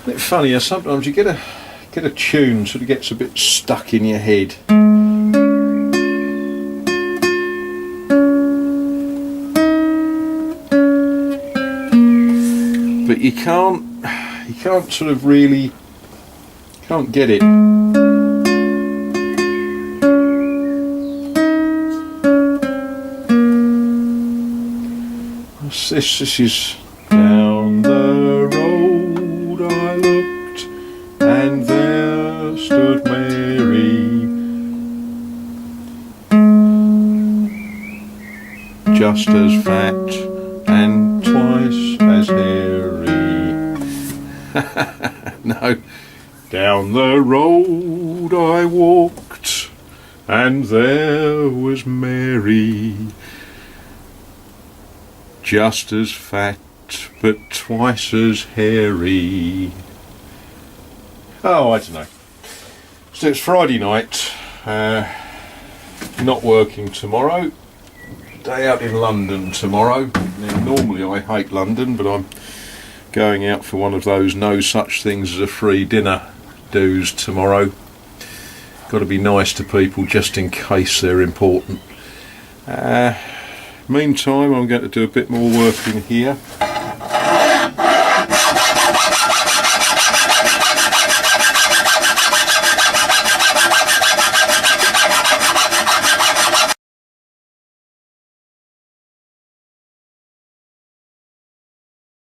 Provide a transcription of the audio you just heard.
Isn't it funny how sometimes you get a tune sort of gets a bit stuck in your head. But you can't sort of really can't get it. This is down the road I looked, and there stood Mary, just as fat and twice as hairy. No, down the road I walked, and there was Mary, just as fat but twice as hairy. Oh, I don't know. So it's Friday night, not working tomorrow, day out in London tomorrow. Now, normally I hate London, but I'm going out for one of those no such things as a free dinner do's tomorrow. Got to be nice to people just in case they're important. Meantime, I'm going to do a bit more work in here.